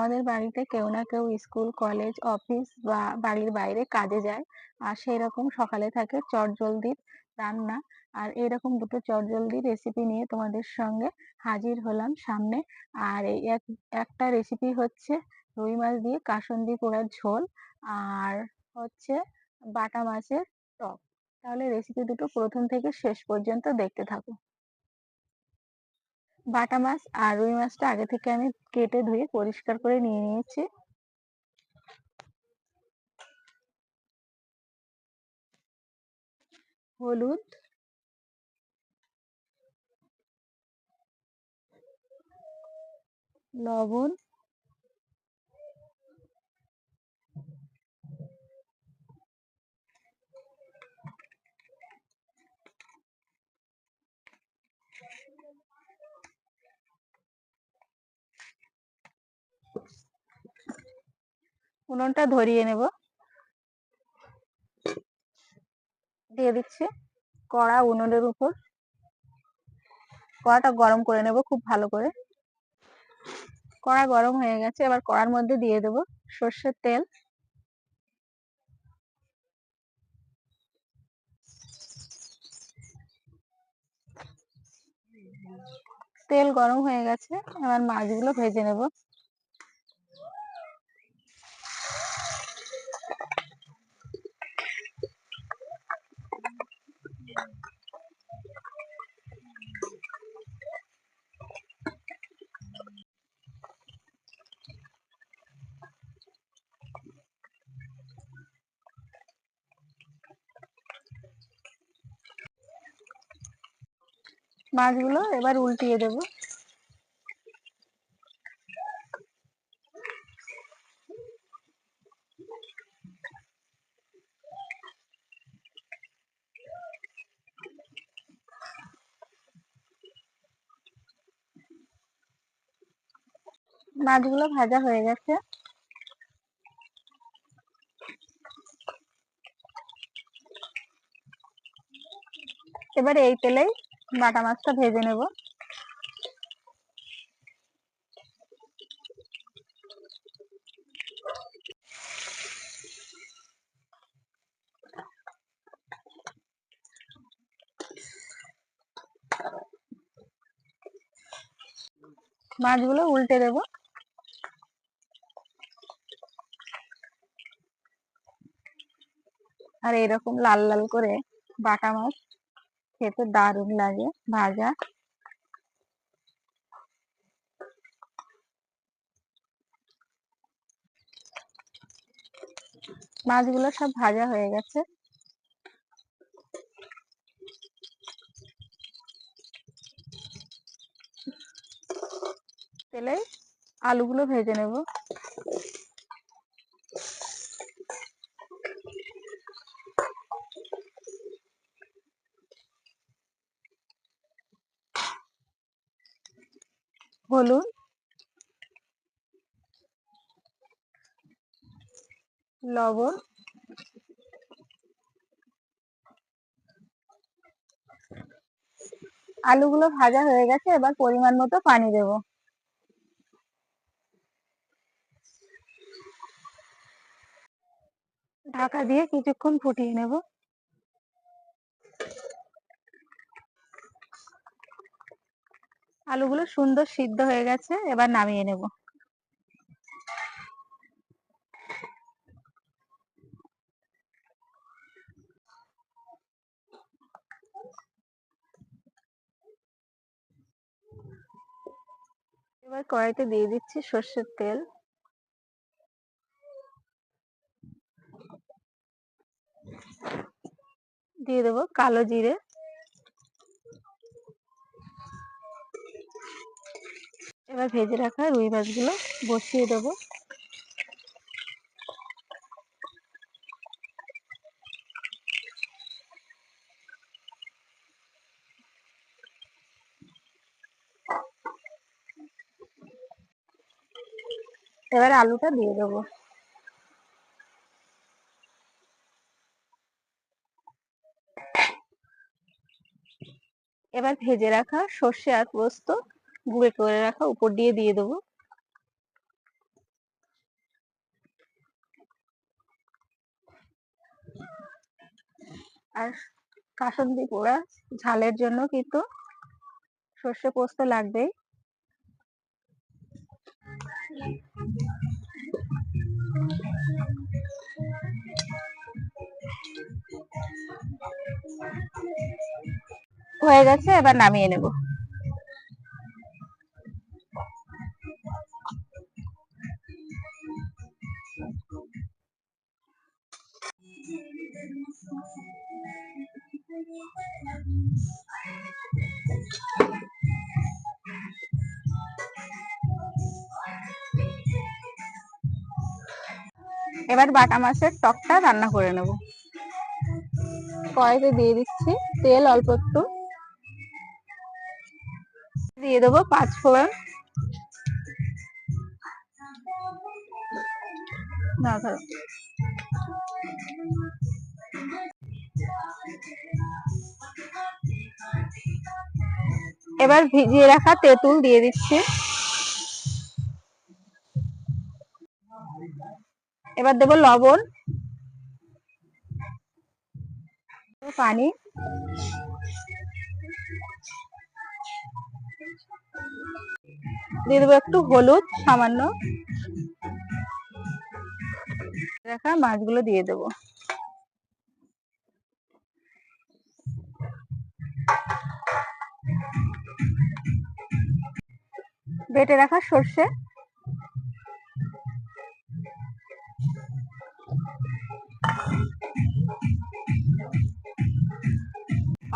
আমাদের বাড়িতে কেউ না কেউ স্কুল, কলেজ, অফিস বা বাড়ির বাইরে কাজে যায়। আর সেইরকম সকালে থাকে চটজলদির রান্না। আর এরকম দুটো চটজলদি রেসিপি নিয়ে তোমাদের সঙ্গে হাজির হলাম সামনে। আর এই একটা রেসিপি হচ্ছে রুই মাছ দিয়ে কাসুন্দি পোড়ার ঝোল, আর হচ্ছে বাটা মাছের টক। তাহলে রেসিপি দুটো প্রথম থেকে শেষ পর্যন্ত দেখতে থাকো। বাটা মাছ আর রুই মাছটা আগে থেকে আমি কেটে ধুয়ে পরিষ্কার করে নিয়ে নিয়েছি। হলুদ, লবণ, উনুনটা ধরিয়ে নেব। দিয়ে দিচ্ছি কড়া উনুনের উপর। কড়াটা গরম করে নেব খুব ভালো করে। কড়া গরম হয়ে গেছে, এবার কড়ার মধ্যে দিয়ে দেব সর্ষের তেল। তেল গরম হয়ে গেছে, এবার মাছগুলো ভেজে নেব। মাছগুলো এবার উল্টিয়ে দেব। মাছগুলো ভাজা হয়ে গেছে। এবার এই তেলেই বাটা মাছটা ভেজে নেব। মাছগুলো উল্টে দেব। আর এরকম লাল লাল করে বাটা মাছ খেতে দারুণ লাগে ভাজা। মাছগুলো সব ভাজা হয়ে গেছে। তেলে আলুগুলো ভেজে নেব। হলুদ, লবণ, আলুগুলো ভাজা হয়ে গেছে, এবার পরিমাণ মতো পানি দেব। ঢাকা দিয়ে কিছুক্ষণ ফুটিয়ে নেব। আলুগুলো সুন্দর সিদ্ধ হয়ে গেছে, এবার নামিয়ে নেব। এবার কড়াইতে দিয়ে দিচ্ছি সর্ষের তেল। দিয়ে দেবো কালো জিরে। এবার ভেজে রাখা রুই মাছগুলো বসিয়ে দেবো। এবার আলুটা দিয়ে দেবো। এবার ভেজে রাখা সর্ষে আর পোস্ত গুঁড়ো করে রাখা উপর দিয়ে দেবো। আর কাসুন্দি পোড়া ঝালের জন্য কিন্তু সর্ষে পোস্ত লাগবেই। হয়ে গেছে, এবার নামিয়ে নেব। এবার বাটা মাছের টকটা রান্না করে নেব। কড়াইতে দিয়ে দিচ্ছি তেল অল্প একটু, দিয়ে দেবো 5 ফোড়ন, না ধরো, এবার ভিজিয়ে রাখা তেঁতুল দিয়ে দিচ্ছি। এবার দেবো লবণ, পানি, দিয়ে দেবো একটু হলুদ সামান্য, রাখা মাছগুলো দিয়ে দেবো। বেটে রাখা সর্ষে,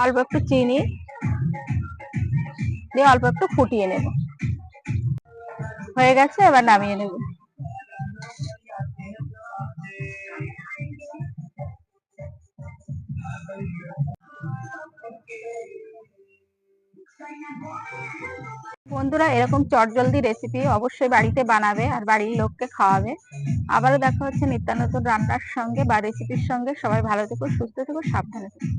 অল্প একটু চিনি দিয়ে অল্প একটু ফুটিয়ে নেব। হয়ে গেছে, এবার নামিয়ে নেব। বন্ধুরা, এরকম চটজলদি রেসিপি অবশ্যই বাড়িতে বানাবে আর বাড়ির লোককে খাওয়াবে। আবারও দেখা হচ্ছে নিত্য নতুন রান্নার সঙ্গে বা রেসিপির সঙ্গে। সবাই ভালো থেকো, সুস্থ থেকো, সাবধানে থেকো।